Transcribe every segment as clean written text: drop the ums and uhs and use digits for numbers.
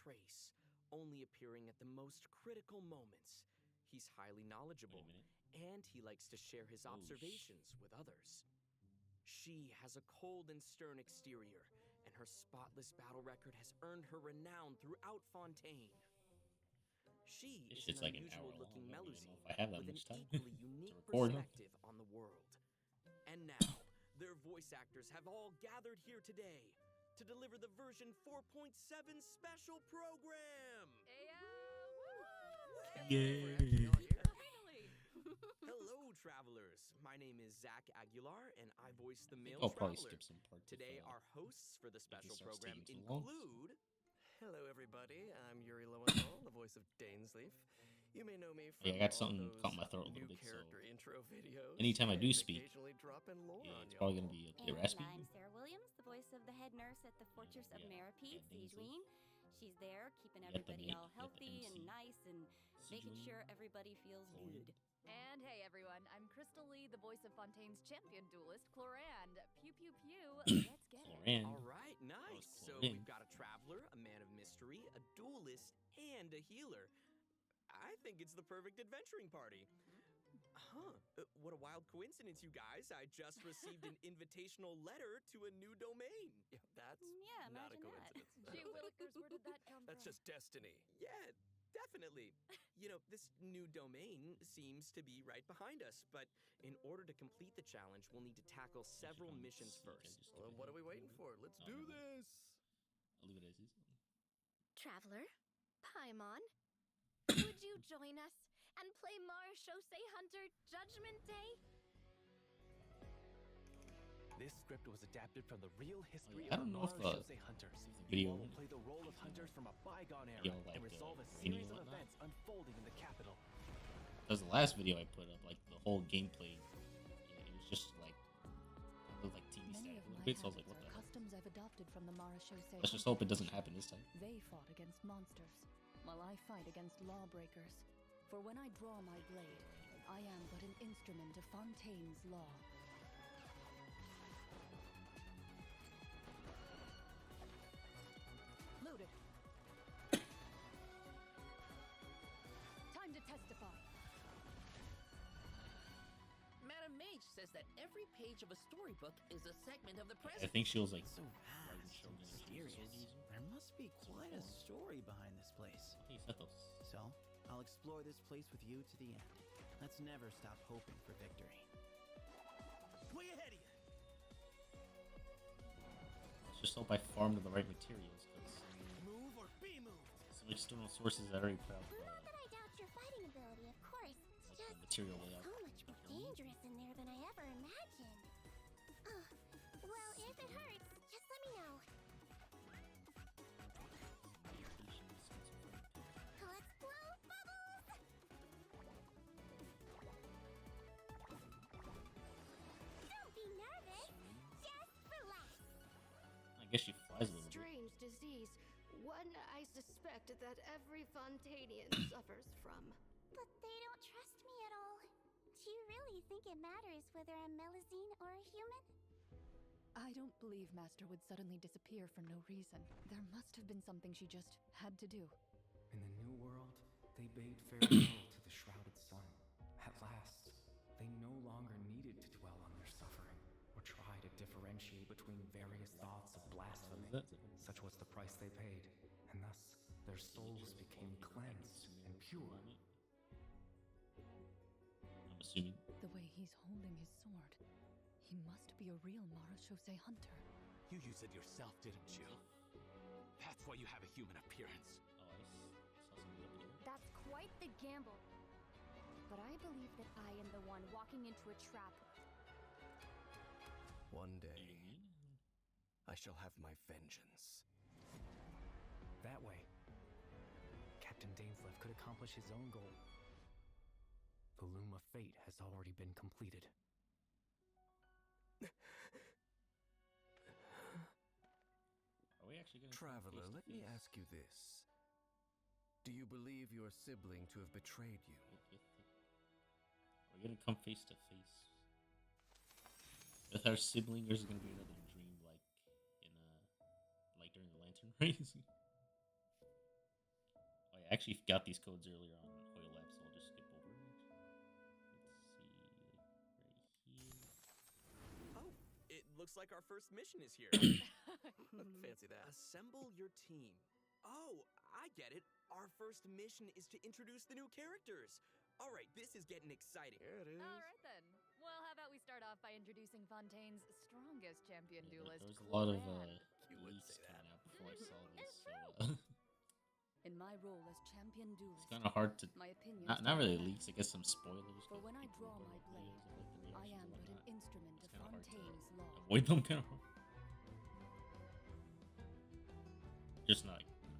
trace, only appearing at the most critical moments. He's highly knowledgeable, Wait a minute. and he likes to share his observations with others. She has a cold and stern exterior, and her spotless battle record has earned her renown throughout Fontaine. She This is shit's an like an hour unusual long. looking I don't even know Melusine if I have that with an much time equally to unique record. perspective on the world. And now, their voice actors have all gathered here today to deliver the version 4.7 special program. Yay. Finally! Hello, travelers. My name is Zach Aguilar, and I voice the male I'll probably traveler. skip some parts. Today, our hosts for the special starts program taking too long. include. Hello, everybody. I'm Yuri Lowenthal, the voice of Dainsleif. You may know me from Yeah, I got all something those caught in my throat a little new bit, so character intro videos. anytime I do and speak, occasionally drop in lore yeah, on it's y'all. probably gonna be a bit And raspy. I'm Sarah Williams, the voice of the head nurse at the Fortress of Yeah, Maripede, yeah, Dainsleif. Siegeween. She's there keeping You got the everybody ma- all you got the healthy and MC. nice and making Siegeween. sure everybody feels Chloe. good. And hey everyone, I'm Crystal Lee, the voice of Fontaine's champion duelist, Clorand. Pew pew pew, let's get it. Chlorine. All right, nice. So Chlorine. we've got a traveler, a man of mystery, a duelist, and a healer. I think it's the perfect adventuring party. Huh. What a wild coincidence, you guys. I just received an invitational letter to a new domain. Yeah, that's Yeah, not a imagine that. coincidence. Gee willikers, where did that come That's from? just destiny. Yeah, definitely. You know, this new domain seems to be right behind us, but in order to complete the challenge, we'll need to tackle several Actually, missions you can first. just Well, do what it. are we waiting for? Let's Oh, do never mind. this. I'll leave it as is. Traveler, Paimon, would you join us and play Marechaussee Hunter Judgment Day? This script was adapted from the real history I of don't know if, Marechaussee Hunters. the You video- all will play the role of hunters from a bygone era Video, like, and resolve a rainy series and of whatnot. events unfolding in the capital. Because the last video I put up, like the whole gameplay, yeah, it was just like it looked like TV Many static of a little my bit. So I was like, habits what the are hell? customs I've adopted from the Marechaussee. Let's just hope it doesn't happen this time. They fought against monsters, while I fight against lawbreakers. For when I draw my blade, I am but an instrument of Fontaine's law. Loaded. Time to testify. Madam Mage says that every page of a storybook is a segment of the I present. think she was like, So vast, so mysterious. There must be quite a story behind this place. hey, Setos. So, I'll explore this place with you to the end. Let's never stop hoping for victory. Way ahead of you! Let's just hope I farmed the right materials, because Move or be moved! some external sources are already proud of Not that I doubt your fighting ability, of course. It's the just material layout. so much more dangerous in there than I ever imagined. Well, if it hurts, just let me know. Let's blow bubbles! Don't be nervous. Just relax. I guess she flies a little bit. Strange disease. One I suspect that every Fontanian suffers from. But they don't trust me at all. Do you really think it matters whether I'm Melusine or a human? I don't believe Master would suddenly disappear for no reason. There must have been something she just had to do. In the New World, they bade farewell to the shrouded sun. At last, they no longer needed to dwell on their suffering, or try to differentiate between various thoughts of blasphemy. Such was the price they paid, and thus their souls became cleansed and pure. I'm assuming. The way he's holding his sword, he must be a real Marechaussee hunter. You used it yourself, didn't you? That's why you have a human appearance. Oh, I saw something up there. That's quite the gamble. But I believe that I am the one walking into a trap. One You day, mean? I shall have my vengeance. That way, Captain Dainsleif could accomplish his own goal. The Loom of Fate has already been completed. Are we actually gonna Traveler, come let me face-to-face? ask you this. Do you believe your sibling to have betrayed you? We're gonna come face to face with our sibling. There's gonna be another dream, like in like during the lantern race. actually got these codes earlier on Oil Lab, so I'll just skip over it. Let's see, right here. Oh, it looks like our first mission is here. Fancy that. Assemble your team. Oh, I get it. Our first mission is to introduce the new characters. All right, this is getting exciting. Here it is. All right then. Well, how about we start off by introducing Fontaine's strongest champion duelist, There was a lot of Cloran. leaks coming out before I saw this. It's So, true. In my role as champion duelist, it's kind of hard to. my opinions Not really don't leaks. I guess some spoilers. For 'cause when I people draw go my to blade, videos of, like, the I reactions am and but an whatnot. instrument It's of kinda hard to Fontaine's law. avoid them, kind of. Just not come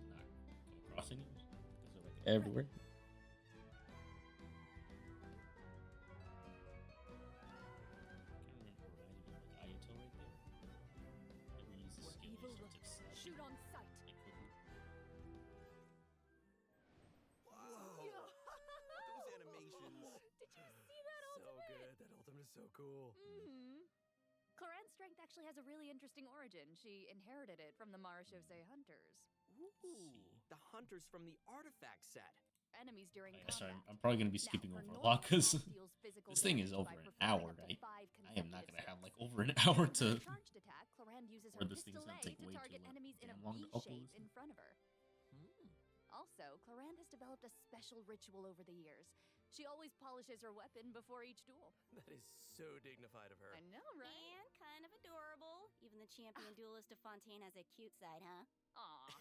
across any because they're like everywhere. Shoot on sight. Whoa. Those animations. Did you see that So ultimate? good. That ultimate is so cool. Mm-hmm. Cloran's strength actually has a really interesting origin. She inherited it from the Marashose hunters. Ooh, the hunters from the artifact set. Enemies during combat. Sorry, I'm probably gonna be skipping Now, over her a lot normal because attack deals physical this thing is damage over by an performing hour, up to right? 5 I am not consecutive gonna have strikes. like over an hour to. In a charged attack, Cloran uses Or her this thing's gonna pistolet take to way target too enemies in a damn long to V upload shape this in front of her. Also, Cloran has developed a special ritual over the years. She always polishes her weapon before each duel. That is so dignified of her. I know, right? And kind of adorable. Even the champion duelist of Fontaine has a cute side, huh? Aw.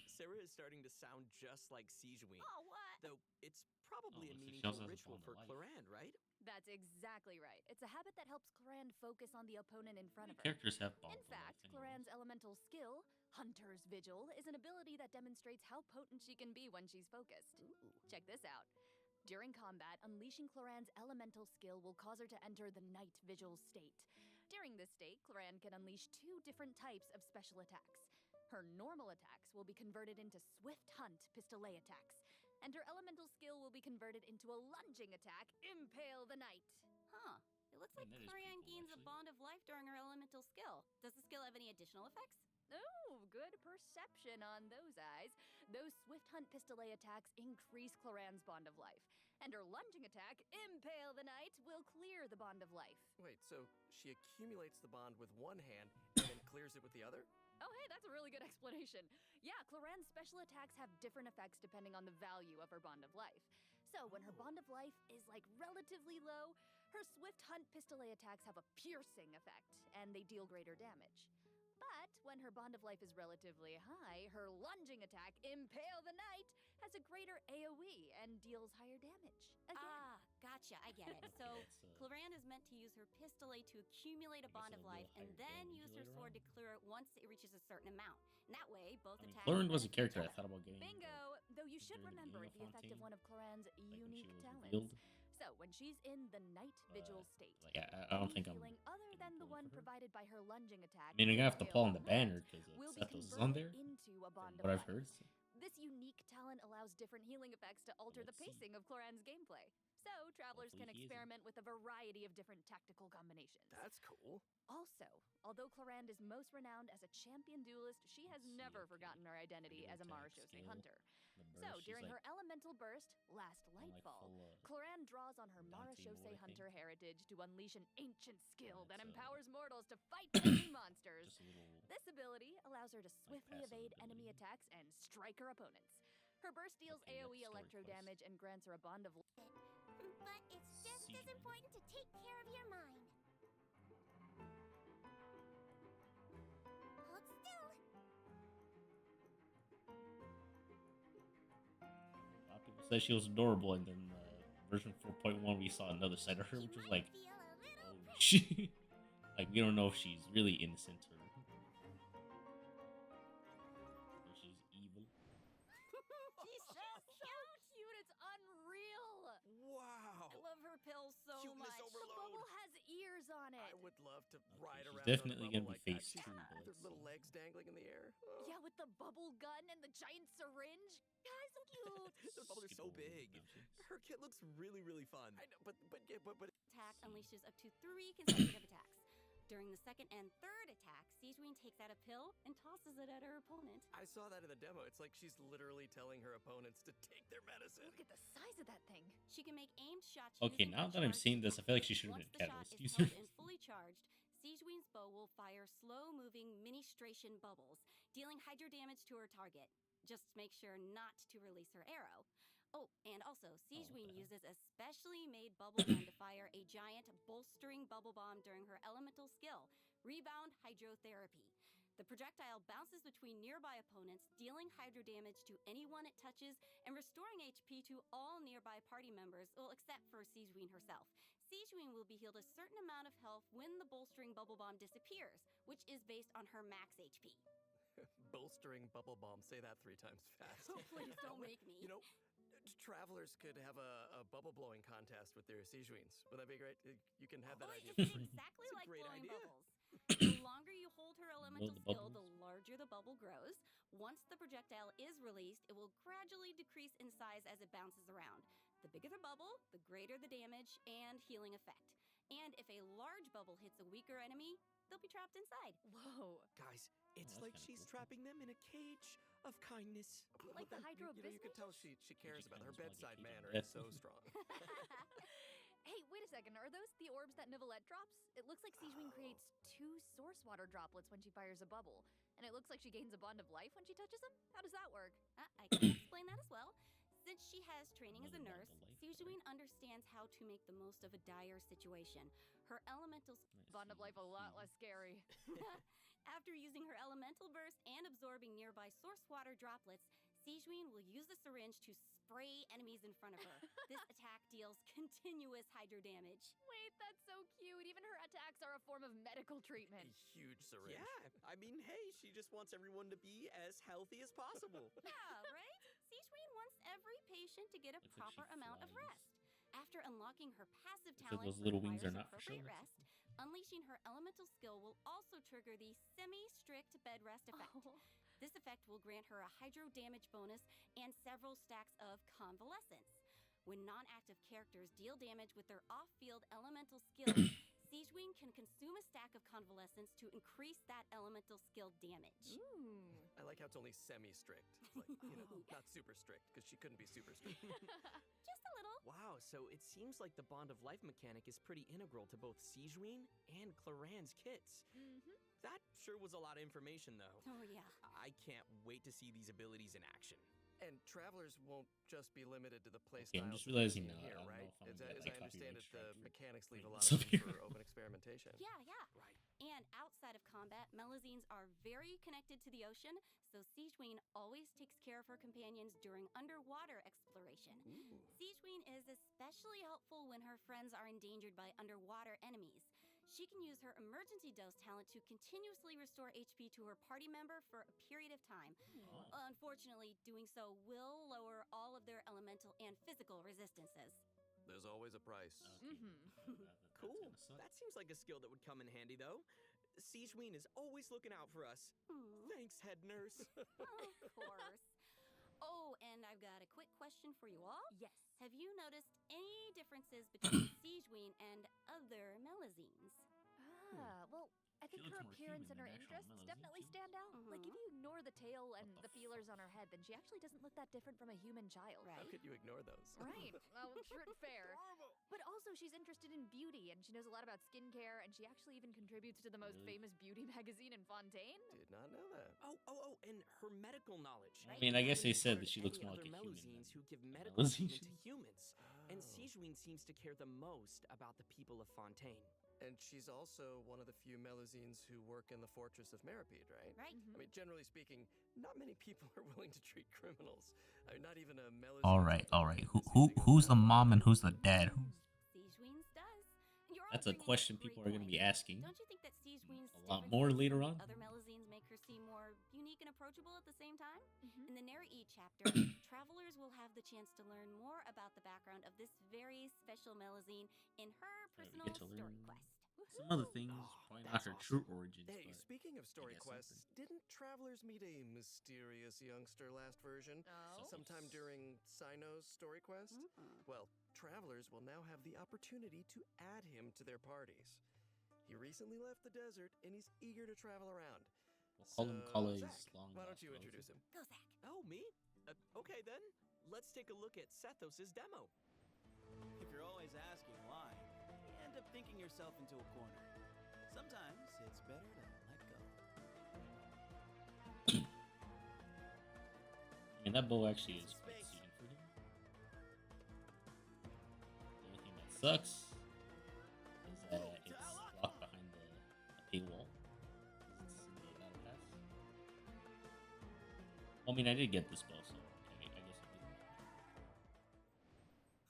Sarah is starting to sound just like Sijuin. Oh, what? Though it's probably a Oh, so she meaningful also has a ritual bond for of life. Cloran, right? That's exactly right. It's a habit that helps Cloran focus on the opponent in front of her. Characters have In bonds. fact, Cloran's elemental skill, Hunter's Vigil, is an ability that demonstrates how potent she can be when she's focused. Check this out. During combat, unleashing Cloran's elemental skill will cause her to enter the Night Vigil state. During this state, Cloran can unleash 2 different types of special attacks. Her normal attacks will be converted into Swift Hunt pistolet attacks, and her elemental skill will be converted into a lunging attack, Impale the Night. Huh. It looks like that is Corian pretty cool, gains a actually. bond of life during her elemental skill. Does the skill have any additional effects? Oh, good perception on those eyes. Those Swift Hunt pistolet attacks increase Cloran's bond of life, and her lunging attack, Impale the Night, will clear the bond of life. Wait, so she accumulates the bond with one hand and then clears it with the other? Oh, hey, that's a really good explanation. Yeah, Cloran's special attacks have different effects depending on the value of her bond of life. So when her bond of life is like relatively low, her Swift Hunt pistolet attacks have a piercing effect, and they deal greater damage. But when her bond of life is relatively high, her lunging attack, Impale the Night, has a greater AoE and deals higher damage. Again. Ah, gotcha. I get it. So, Cloran is meant to use her pistolet to accumulate a bond of life and then use her sword to clear it once it reaches a certain amount. And that way, both attacks. Cloran was a benefit character I each thought other. about getting. Bingo! Though you should during the remember beginning the of effect of Fontaine, one of Cloran's like when she unique was talents. revealed. So when she's in the Night Vigil state, Like, I don't any think I'm. healing other than the one going for her. provided by her lunging attack. I mean, I'm gonna have to pull on the Impale banner because will be Sethos is on there. converted into a bond From of what I've life. heard. This unique talent allows different healing effects to alter the Let's see. pacing of Cloran's gameplay. So travelers Hopefully can he isn't. experiment with a variety of different tactical combinations. That's cool. Also, although Clorand is most renowned as a champion duelist, she has never forgotten her identity as a Marashose hunter. So, during her elemental burst, Last Lightfall, Clorand draws on her Marashose hunter heritage to unleash an ancient skill that empowers mortals to fight deadly monsters. This ability allows her to swiftly evade enemy attacks and strike her opponents. Her burst deals AoE electro damage and grants her a bond of But it's just as important to take care of your mind. Hold still. A lot of people said she was adorable, and then version 4.1 we saw another side of her, which was like, oh shit. Like, we don't know if she's really innocent or she's evil. She's so cute, it's unreal! Wow! I love her pills so Cuteness much. overload. The bubble has ears on it. I would love to ride she's around. definitely on a gonna bubble be like that. phase She's- 2, but with her let's little see. legs dangling in the air. Oh. Yeah, with the bubble gun and the giant syringe. Guys, so cute. Those bubbles are so big. Her kit looks really, really fun. I know, but Attack unleashes up to 3 consecutive attacks. During the second and third attack, Sejuin takes out a pill and tosses it at her opponent. I saw that in the demo. It's like she's literally telling her opponents to take their medicine. Look at the size of that thing. She can make aimed shots Okay, using now her that I'm charge. seeing this, I feel like she should have Once been the shot Catalyst is user. held and fully charged, Sejuin's bow will fire slow-moving ministration bubbles, dealing hydro damage to her target. Just make sure not to release her arrow. Oh, and also, Sejuin uses a specially made bubble gun to fire a giant bolstering bubble bomb during her elemental skill, Rebound Hydrotherapy. The projectile bounces between nearby opponents, dealing hydro damage to anyone it touches and restoring HP to all nearby party members, well, except for Sejuin herself. Sejuin will be healed a certain amount of health when the bolstering bubble bomb disappears, which is based on her max HP. Bolstering bubble bomb. Say that 3 times fast. Oh, please don't make me. You know, travelers could have a bubble blowing contest with their Sejuins. Would that be great? You can have that idea. It's exactly It's a like great blowing idea. bubbles. The longer you hold her elemental the skill, the bubbles. larger the bubble grows. Once the projectile is released, it will gradually decrease in size as it bounces around. The bigger the bubble, the greater the damage and healing effect. And if a large bubble hits a weaker enemy, they'll be trapped inside. Whoa. Guys, it's that's like kinda she's cool. trapping them in a cage of kindness. Like the hydro You can tell she cares just about kinda her smell like a bedside cage of manner death. is so strong. Hey, wait a second. Are those the orbs that Nivelette drops? It looks like Sejuin Oh. creates 2 source water droplets when she fires a bubble. And it looks like she gains a bond of life when she touches them? How does that work? I can explain that as well. Since she has training as a Another nurse, bond of life, Sejuin understands how to make the most of a dire situation. Her elemental Nice. Bond of life a lot less scary. After using her elemental burst and absorbing nearby source water droplets, Sejuin will use the syringe to spray enemies in front of her. This attack deals continuous hydro damage. Wait, that's so cute. Even her attacks are a form of medical treatment. A huge syringe. Yeah, I mean, hey, she just wants everyone to be as healthy as possible. Yeah, right? Sejuin wants every patient to get a Looks like she proper amount of flies. rest. After unlocking her passive Looks like talent, those little wings are requires not for appropriate show. rest. Unleashing her elemental skill will also trigger the semi-strict bed rest effect. Oh. This effect will grant her a hydro damage bonus and several stacks of convalescence. When non-active characters deal damage with their off-field elemental skills, Sejuin can consume a stack of convalescence to increase that elemental skill damage. Ooh. I like how it's only semi-strict. It's like, not super strict, because she couldn't be super strict. Just a little. Wow, so it seems like the bond of life mechanic is pretty integral to both Sejuin and Claran's kits. Mm-hmm. That sure was a lot of information, though. Oh, yeah. I can't wait to see these abilities in action. And travelers won't just be limited to the playstyles. Okay, I'm just that realizing we've now, seen I here, don't know right? if I'm As, gonna get, as like, I understand copyright it, the strike for mechanics leave a putting lot this of up room here. for open experimentation. Yeah. Right. And outside of combat, Melazines are very connected to the ocean, so Sejuin always takes care of her companions during underwater exploration. Ooh. Sejuin is especially helpful when her friends are endangered by underwater enemies. She can use her emergency dose talent to continuously restore HP to her party member for a period of time. Oh. Unfortunately, doing so will lower all of their elemental and physical resistances. There's always a price. Okay. Mm-hmm. That's Cool. gonna suck. That seems like a skill that would come in handy, though. Sejuin is always looking out for us. Hmm. Thanks, head nurse. Of course. Oh, and I've got a quick question for you all. Yes. Have you noticed any differences between Sejuin and other Melazines? Well, I She think looks her more appearance human and her than actual interests Melazine, definitely she stand out. Like, if Mhm. you ignore the tail and the the feelers on her head, then she actually doesn't look that different from a human child. Right. How could you ignore those? Right. Well, true and fair. But also, she's interested in beauty, and she knows a lot about skincare, and she actually even contributes to the most Really? famous beauty magazine in Fontaine. Did not know that. Oh, and her medical knowledge. I mean, I guess they said that Haven't she looks encountered more like any a other human Melazines than who give a medical Melazine treatment to should. humans. And Oh. Sejuin seems to care the most about the people of Fontaine. And she's also one of the few Melazines who work in the Fortress of Meripede, right? Right? Mhm. I mean, generally speaking, not many people are willing to treat criminals. I mean, not even a Melazine. All right. Who Who's the mom and who's the dad? Sejuin's does. And you're all That's a bringing up question great people are going to be points. asking Don't you think that Sejuin's a lot differences more later from on. Other Melazines make her seem more unique and approachable at the same time? Mhm. In the Neri chapter, travelers will have the chance to learn more about the background of this very special Melazine in her we personal get to story learn quest. Some other things, Oh, probably not that's her awesome. true origins. Hey, but speaking of story guess quests, something. didn't travelers meet a mysterious youngster last version? Oh. Sometime during Sino's story quest? Mhm. Well, travelers will now have the opportunity to add him to their parties. He recently left the desert and he's eager to travel around. We'll call him Kale's Zach, long why don't lost you relative. introduce him? Go, Zach. Oh, me? Okay then. Let's take a look at Sethos' demo. If you're always asking why, you end up thinking yourself into a corner. Sometimes it's better to let go. I mean, that bow actually is quite suited for him. The only thing that sucks is that it's locked behind a paywall. It's in the battle pass. I mean, I did get this bow, so I guess I did.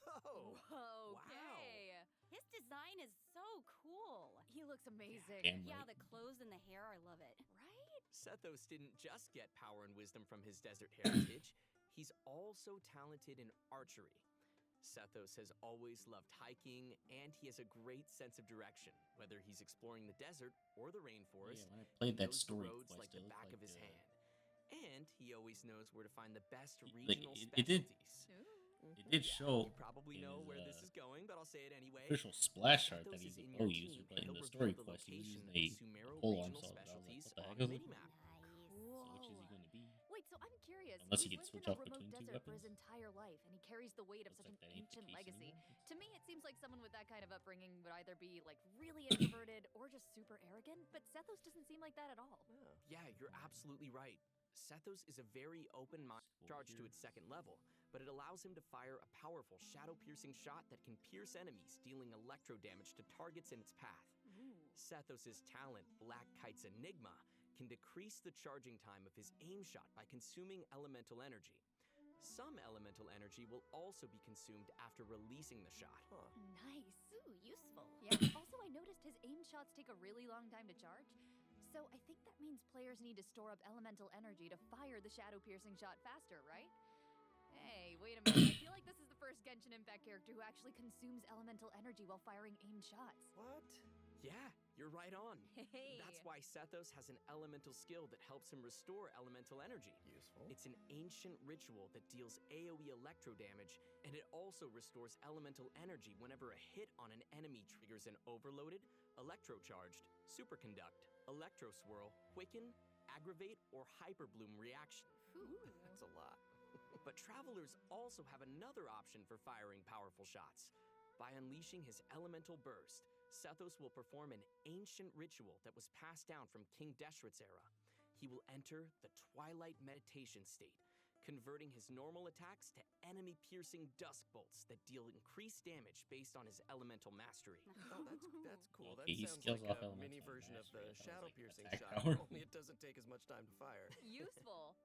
Oh, Okay. His design is so cool. He looks amazing. Damn Yeah, right. the clothes and the hair, I love it. Right? Sethos didn't just get power and wisdom from his desert heritage, he's also talented in archery. Sethos has always loved hiking, and he has a great sense of direction, whether he's exploring the desert or the rainforest. Yeah, when I played that knows the story roads quest, like the it looked back of like, his hand. And he always knows where to find the best like, regional it did- specialties. It did show You probably in know his, where this is going, but I'll say it anyway. official splash art that Sethos he's is a in bow your user, team, but and in he'll the reveal story the quest, he was location using of the Sumero a pole arm regional saw. I was like, specialties what the heck on is the it? minimap. Nice. So which is he going to be? Wait, so I'm curious. Unless he He's can lived switch in a off remote between two desert for his weapons. entire life, and he carries the weight of Looks such like an that ain't the ancient case legacy. anymore. To me, it seems like someone with that kind of upbringing would either be like really introverted or just super arrogant, but Sethos doesn't seem like that at all. Yeah, you're absolutely right. Sethos is a very open-minded charge to its second level, but it allows him to fire a powerful shadow-piercing shot that can pierce enemies, dealing electro damage to targets in its path. Sethos' talent, Black Kite's Enigma, can decrease the charging time of his aim shot by consuming elemental energy. Some elemental energy will also be consumed after releasing the shot. Nice. Ooh, useful. Yeah. Also, I noticed his aim shots take a really long time to charge. So I think that means players need to store up elemental energy to fire the shadow-piercing shot faster, right? Hey, wait a minute. I feel like this is the first Genshin Impact character who actually consumes elemental energy while firing aimed shots. What? Yeah, you're right on. Hey. That's why Sethos has an elemental skill that helps him restore elemental energy. Useful. It's an ancient ritual that deals AoE electro damage, and it also restores elemental energy whenever a hit on an enemy triggers an overloaded, electrocharged, superconduct, electro swirl, quicken, aggravate, or hyperbloom reaction. That's a lot. But travelers also have another option for firing powerful shots. By unleashing his elemental burst, Sethos will perform an ancient ritual that was passed down from King Deshret's era. He will enter the Twilight Meditation state, converting his normal attacks to enemy-piercing dusk bolts that deal increased damage based on his elemental mastery. Oh, that's cool. That Okay, he sounds scales like off a elemental mini version of the mastery. I thought it was shadow-piercing like attack shot, power. only it doesn't take as much time to fire. Useful.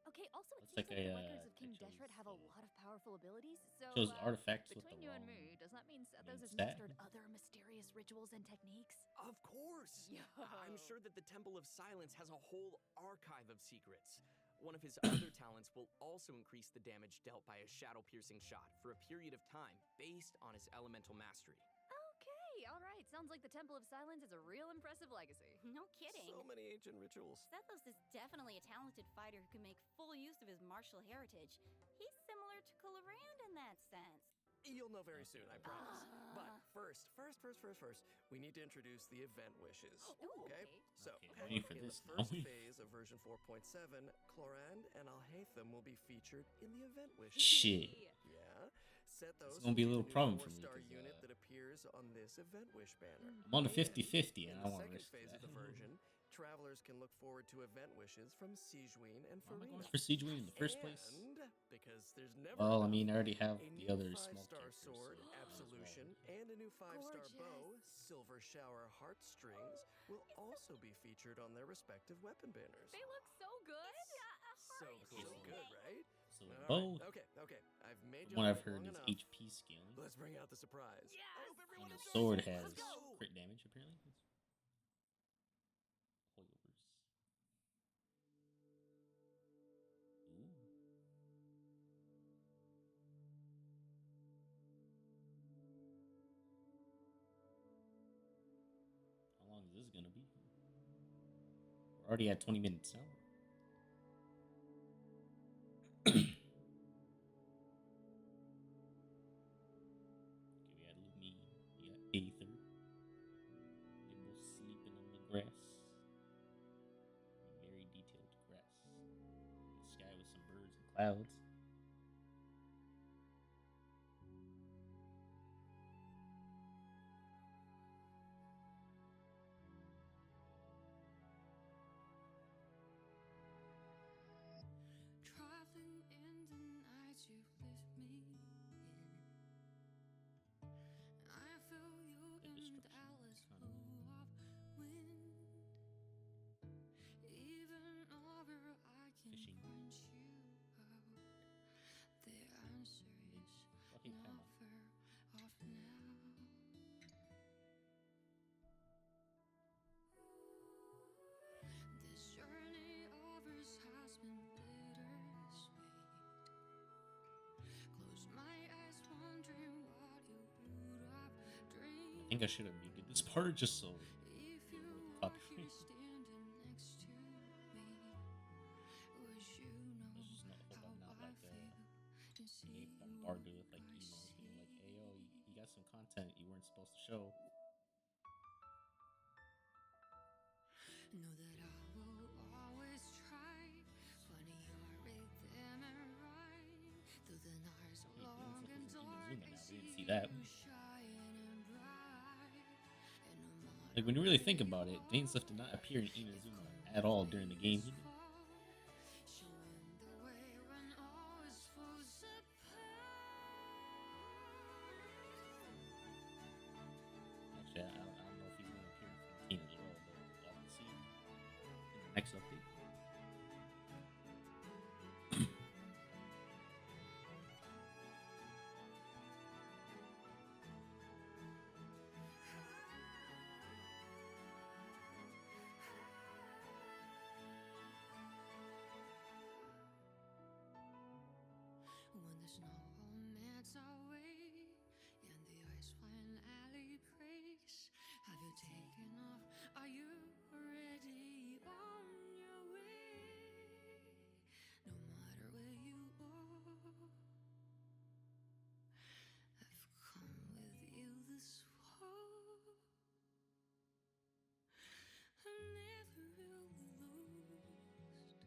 Okay, also it Looks seems like like a, the records of King it shows, Deshret have a lot of powerful abilities, so shows artifacts with between the you and wrong me, does that mean Sethos has stat. mastered other mysterious rituals and techniques? Of course! Yo. I'm sure that the Temple of Silence has a whole archive of secrets. One of his other talents will also increase the damage dealt by a shadow-piercing shot for a period of time based on his elemental mastery. Okay, alright. Sounds like the Temple of Silence is a real impressive legacy. No kidding. So many ancient rituals. Sethos is definitely a talented fighter who can make full use of his martial heritage. He's similar to Colorand in that sense. You'll know very soon, I promise. But first, we need to introduce the event wishes. Okay? So, waiting for in this the now. first phase of version 4.7, Clorand and Alhaitham will be featured in the event wishes. Shit. Yeah. Sethos It's gonna be a will little the new problem for me, 4-star 'cause, unit that appears on this event wish banner. I'm on a 50-50, and in I the want to second risk phase that. of the version, travelers can look forward to event wishes from Sijuin and Why am I Farina. going for Sijuin in the first place? And because there's never Well, I enough, mean, I already have a the new other small 5-star characters. sword, so might as well. Absolution, and a new 5-star bow, Gorgeous. Silver Shower Heartstrings, will also be featured on their respective weapon banners. They look so good. So good, right? So the All bow, right, Okay. I've made you from what I've wait heard, long is enough. HP scaling. Let's bring out the surprise. I hope everyone And the enjoys sword it. has Let's go. crit damage, apparently. Coilovers. Ooh. How long is this gonna be? We're already at 20 minutes now. Okay, we got Lumi, we got Aether, Nimbus. Clouds. Traveling in the night you lift me in. I feel you in Dallas blue of wind. Even over I can point you out. The answer is never off now. This journey of ours has been bittersweet. Close my eyes, wondering what you would have dreamed. I think I should have muted this part just so If you were were here standing next to me, would you know There's just no hope I'm not how I like feel to see being you bombarded with like I emails being see. like, hey yo, you got some content you weren't supposed to show. Know that I will always try. Funny your rhythm and rhyme. Through the night so long and dark, I see See that. you shining bright. And no matter Like when you really think about it, Dane stuff did not appear in Inazuma at all during the game. showing the way when all is falls apart. Actually, I don't know if he's going to appear in 15 as well, but we'll have to see in the next update. When the snow melts away and the ice finally breaks, have you taken off? Are you ready on your way? No matter where you are, I've come with you this far. I'm never really lost.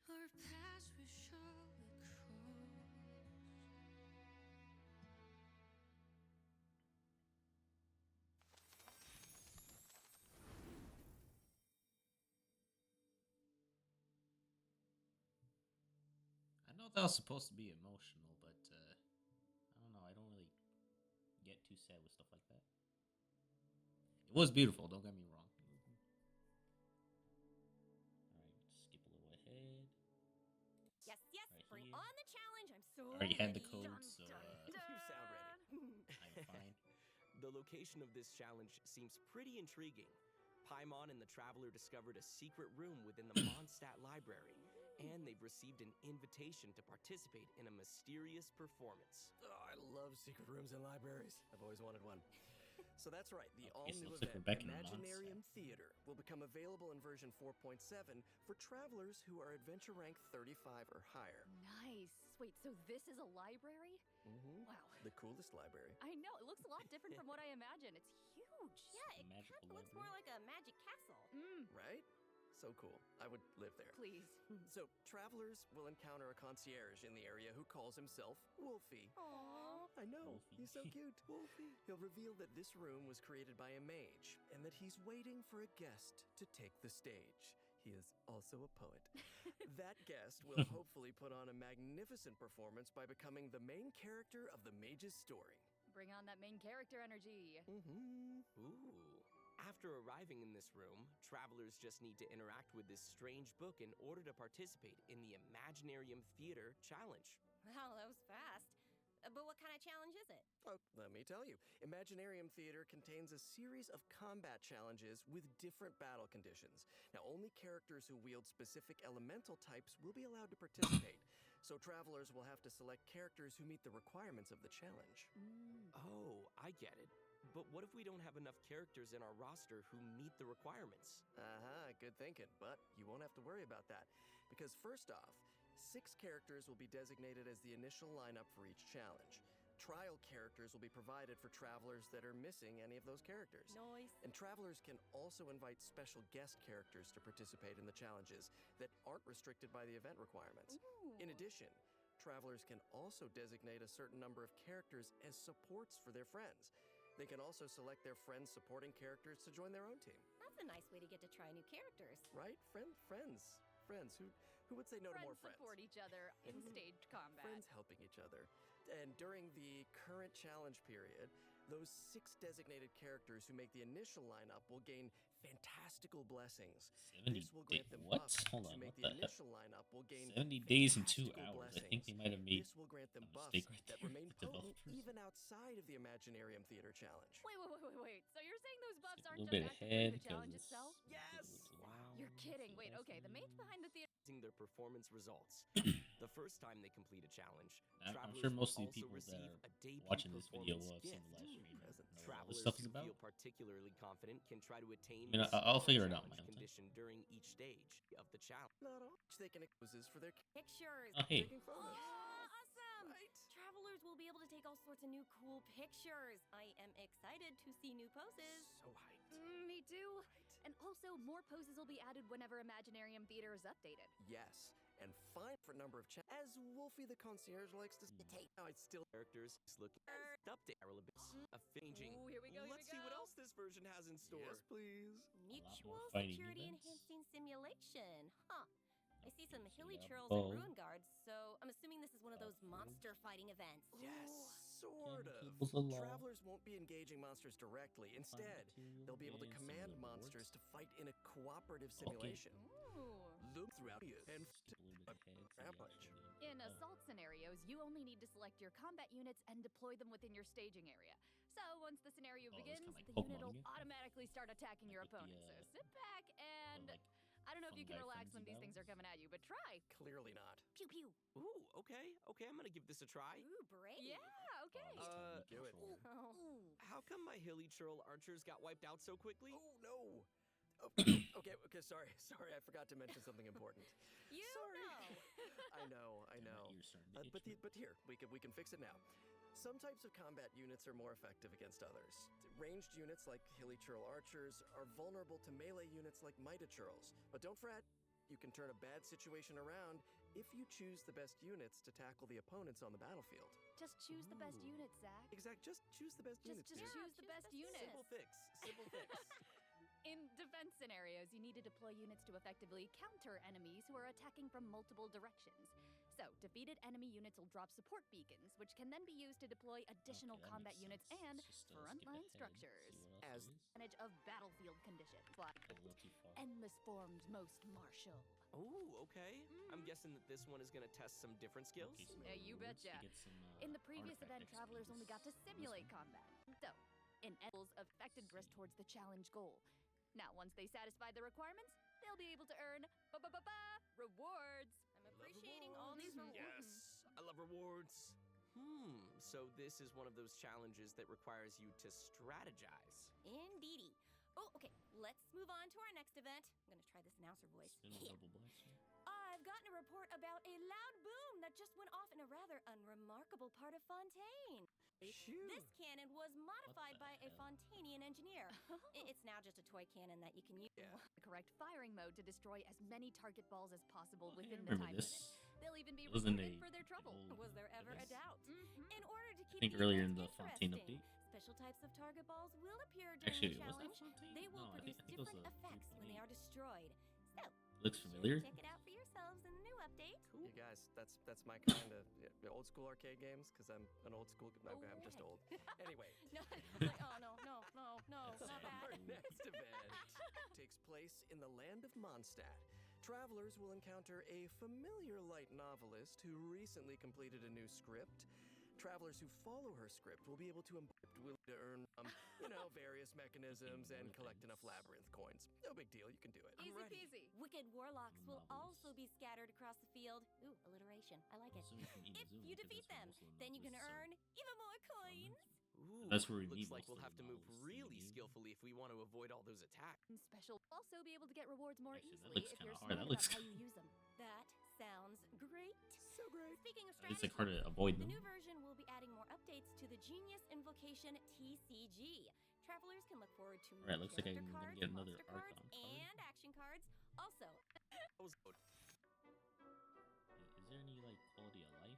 Our paths will surely cross. I know that was supposed to be emotional, but I don't know. I don't really get too sad with stuff like that. It was beautiful, don't get me wrong. Alright, skip a little ahead. Yes, yes, Right bring here. on the challenge. I'm so I already had the ready. code, Dun, so dun, You sound ready. I'm fine. The location of this challenge seems pretty intriguing. Paimon and the Traveler discovered a secret room within the Mondstadt Library, and they've received an invitation to participate in a mysterious performance. Oh, I love secret rooms in libraries. I've always wanted one. So that's right, the Okay, so all-new looks like event, we're back in Imaginarium Theater, will become available in version 4.7 for travelers who are adventure rank 35 or higher. Nice. Wait, so this is a library? Mm-hmm. Wow. The coolest library. I know. It looks a lot different from what I imagined. It's huge. Yeah, it magical kind of looks more library. like a magic castle. Right? So cool. I would live there. Please. So, travelers will encounter a concierge in the area who calls himself Wolfie. Aww. I know, Wolfie. he's so cute. Wolfie. He'll reveal that this room was created by a mage and that he's waiting for a guest to take the stage. He is also a poet. That guest will hopefully put on a magnificent performance by becoming the main character of the mage's story. Bring on that main character energy. Mm-hmm. Ooh. After arriving in this room, travelers just need to interact with this strange book in order to participate in the Imaginarium Theater Challenge. Wow, that was fast. But what kind of challenge is it? Oh, let me tell you. Imaginarium Theater contains a series of combat challenges with different battle conditions. Now, only characters who wield specific elemental types will be allowed to participate. So travelers will have to select characters who meet the requirements of the challenge. Oh, I get it. But what if we don't have enough characters in our roster who meet the requirements? Good thinking. But you won't have to worry about that. Because first off, 6 characters will be designated as the initial lineup for each challenge. trial characters will be provided for travelers that are missing any of those characters. Nice. And travelers can also invite special guest characters to participate in the challenges that aren't restricted by the event requirements. In addition, travelers can also designate a certain number of characters as supports for their friends. They can also select their friends' supporting characters to join their own team. That's a nice way to get to try new characters. Right? Friends. Who would say no to more friends? Support each other in staged combat. Friends helping each other. And during the current challenge period, those 6 designated characters who make the initial lineup will gain fantastical blessings. 70 This will grant them what? buffs Hold to on, make what the the heck? initial lineup will gain 70 days and 2 fantastical hours. I think they blessings. might have made This will grant them a buffs mistake right that there remain with the potent developers. even outside of the Imaginarium Theater Challenge. Wait. So you're saying those buffs A aren't little bit just active ahead for the challenge because itself? Yes! You're kidding. Wait, okay. The mage behind the theater. Their performance results. The first time they complete a challenge, I'm travelers sure will most of the also people that receive are a debut watching this video performance will have seen the live gift. stream and know what all Travelers this stuff is who about. feel particularly confident can try to attain I mean, the I'll star figure it out challenge my own time. condition during each stage of the challenge. Not all. They can poses for their Pictures. Oh, hey. taking photos. Awesome! Travelers will be able to take all sorts of new cool pictures. I am excited to see new poses. So hyped. Me too. And also, more poses will be added whenever Imaginarium Theater is updated. Yes, and fine for a number of as Wolfie the concierge likes to take. Now it's still Characters looking update viral abyss of changing. Ooh, here we go. Let's see what else this version has in store. Yes, please. Mutual fighting security events. enhancing simulation. Huh. I see some hilly yeah, churls bow. and ruin guards, so I'm assuming this is one of those monster fighting events. Yes, sort of. People's along. Travelers won't be engaging monsters directly. Instead, they'll be able to command monsters to fight in a cooperative simulation. Loop throughout you and Skip a little bit ahead. So Rampage. yeah, In assault scenarios, you only need to select your combat units and deploy them within your staging area. So once the scenario Oh, it's begins, kinda like the Pokemon unit will again. automatically start attacking your Like with the, opponents. So sit back and like, I don't know if you can fungi relax when frenzy these things are battles? coming at you, but try. Clearly not. Pew pew. Ooh, okay, I'm gonna give this a try. Ooh, brave. Yeah, okay. Do it. Oh. How come my hilly churl archers got wiped out so quickly? Oh no. Oh, okay. Sorry. I forgot to mention something important. You Sorry. know. I know. My ears starting to itch, But here we can fix it now. Some types of combat units are more effective against others. Ranged units like hilly churl archers are vulnerable to melee units like mighty churls. But don't fret, you can turn a bad situation around if you choose the best units to tackle the opponents on the battlefield. Just choose the best unit, Zach. Exact. Just choose the best units. Just dude. choose the best unit. Simple fix. In defense scenarios, you need to deploy units to effectively counter enemies who are attacking from multiple directions. So, defeated enemy units will drop support beacons, which can then be used to deploy additional that combat makes units sense. and Just, skip frontline ahead, structures. see what else As there is. advantage of battlefield conditions, like A little too far. endless forms most martial. Ooh, okay. I'm guessing that this one is gonna test some different skills. Okay, some Yeah, you rewards to betcha. get some, In the previous artifact event, travelers only got to XP. simulate This one. combat. So, in levels of effectiveness towards the challenge goal. Now, once they satisfy the requirements, they'll be able to earn rewards. I'm appreciating all these rewards. Yes, I love rewards. So this is one of those challenges that requires you to strategize. Indeedy. Oh, okay. Let's move on to our next event. I'm gonna try this announcer voice. Spin a double blaster. I've gotten a report about a loud boom that just went off in a rather unremarkable part of Fontaine. This cannon was modified by a Fontanian engineer. It's now just a toy cannon that you can use. The correct firing mode to destroy as many target balls as possible Oh, I within the remember time this. limit. They'll even be It wasn't rewarded a- for their trouble. an old Was there ever a device. doubt? In order to keep think the earlier event in the Fontaine interesting, update. special types of target balls will appear during Actually, the was that challenge. Fontaine? They will No, I produce think it was different a effects when they are destroyed. So, Looks familiar. check it out for yourselves in the new update. You guys, that's my kind of old school arcade games because I'm an old school. I'm just old. Anyway. No, like, oh no, not Our that. next event takes place in the land of Mondstadt. Travelers will encounter a familiar light novelist who recently completed a new script. Travelers who follow her script will be able to earn, various mechanisms and collect enough labyrinth coins. No big deal, you can do it. Easy peasy. Wicked warlocks will Novelist. also be scattered across the field. Ooh, alliteration. I like it. Assume you can eat a If Zoom you because defeat that's them, what most of the then you can novelists are. earn even more coins. Ooh, That's where we looks meet like most we'll of have the to move novelists in the really game. skillfully if we want to avoid all those attacks. And special will also be able to get rewards more Actually, that easily looks if kinda you're hard. smart That about looks- how you use them. That sounds great. So great. Speaking of It's strategy, like hard to avoid the them. new version will be adding more updates updates to the Genius Invocation TCG. Travelers can look forward to more Alright, looks like character I'm gonna cards, get another monster Archon cards, card. and action cards. Also, Is there any like quality of life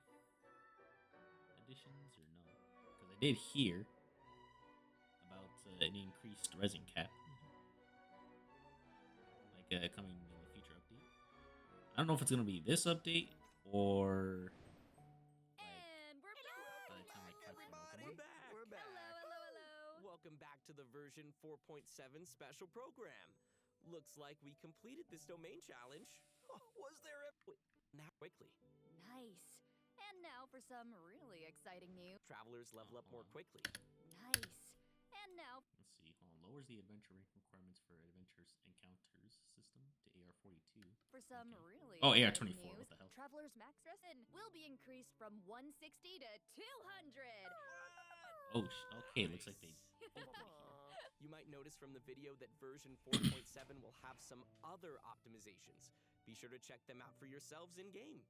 additions or no? Because I did hear about an increased resin cap, like coming in the future update. I don't know if it's gonna be this update or And we're back! by the time like 5.0 come We're out. back. We're back. Hello. Welcome back to the version 4.7 special program. Looks like we completed this domain challenge. Oh, was there a... Wait, now quickly. Nice. And now for some really exciting news. Travelers level up more quickly. Nice. And now Let's see. Hold on. Lowers the adventure requirements for adventures encounters system to AR42. for some Okay. really Oh, exciting AR24. news, What the hell? Traveler's Max Resin will be increased from 160 to 200. Oh, okay. Looks like they. You might notice from the video that version 4.7 will have some other optimizations. Be sure to check them out for yourselves in-game.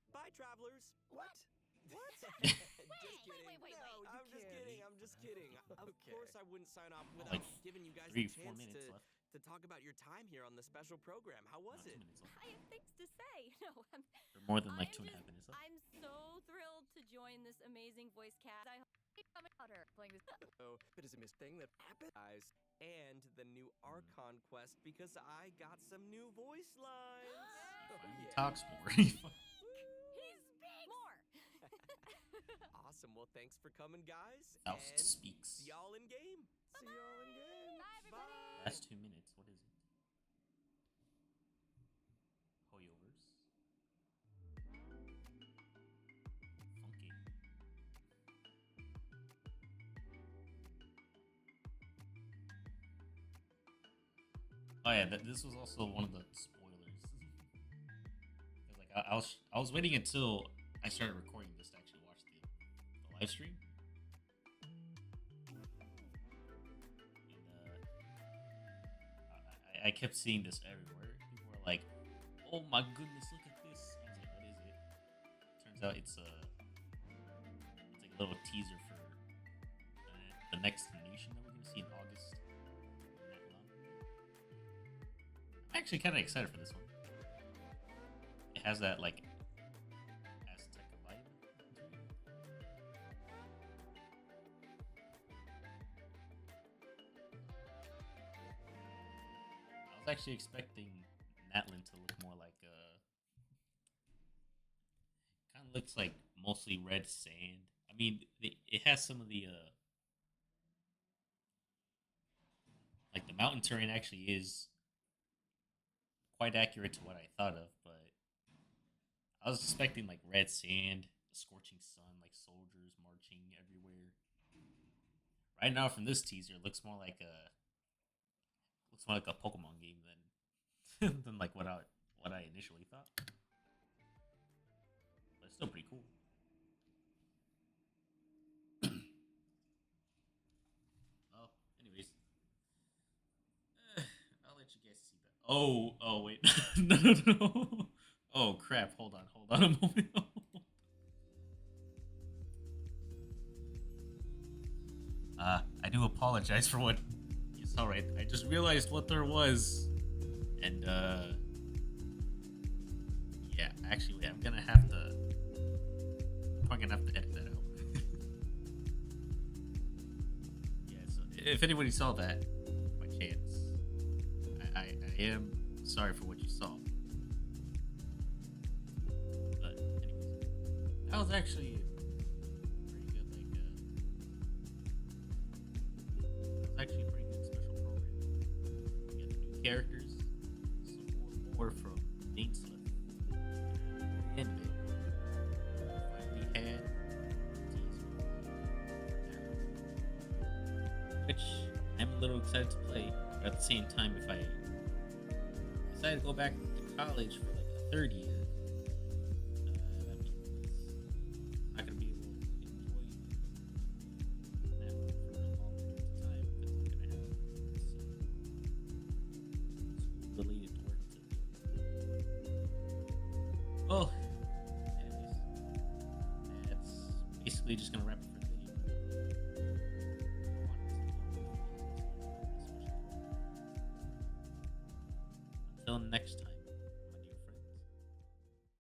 Bye, travelers. What? What? Just kidding. wait. No, I'm just kidding. I'm just kidding. Of Okay. course, I wouldn't sign off without Like giving you guys 3-4 a chance minutes left. to talk about your time here on the special program. How was 2 it? minutes left. I have things to say. No, Or more than like I'm 2.5 minutes left. I'm so thrilled to join this amazing voice cast. I hope Playing this. Oh, but is a missed thing that happened, guys, and the new Archon quest because I got some new voice lines. He yeah. talks more. He's big. More. Awesome. Well, thanks for coming, guys. Faust and speaks. see y'all in game. See y'all in game. Bye, everybody. Last 2 minutes. What is it? Hoyoverse. Funky. Oh yeah, this was also one of the spoilers. 'Cause, like I was waiting until I started recording this to actually watch the live stream. And I kept seeing this everywhere. People were like, "Oh my goodness, look at this!" I was like, "What is it?" Turns out it's like a little teaser for the next nation that we're gonna see in August. I'm actually kind of excited for this one. It has that like Aztec vibe. I was actually expecting Natlin to look more like kind of looks like mostly red sand. I mean, it has some of the like the mountain terrain actually is quite accurate to what I thought of, but I was expecting like red sand, a scorching sun, like soldiers marching everywhere. Right now, from this teaser, it looks more like a Pokemon game than than like what I initially thought. But it's still pretty cool. Well, anyways, I'll let you guys see that. Oh, wait, no. Oh crap! Hold on a moment. I do apologize for what you saw. Right, I just realized what there was, and yeah. Actually, wait, I'm probably gonna have to edit that out. Yeah. So if anybody saw that, by chance, I am sorry for what you saw. But anyways, that was actually pretty good. Like, it was actually a pretty good special program. We got the new characters, some more from Dainslet. At the end of it, we finally had which I'm a little excited to play. But at the same time, if I decide to go back to college for like a third year, that means I'm not gonna be able to enjoy that for a long period of time because I'm gonna have some school-related work to do. Oh, anyways, basically just gonna wrap it for the video. Until next time.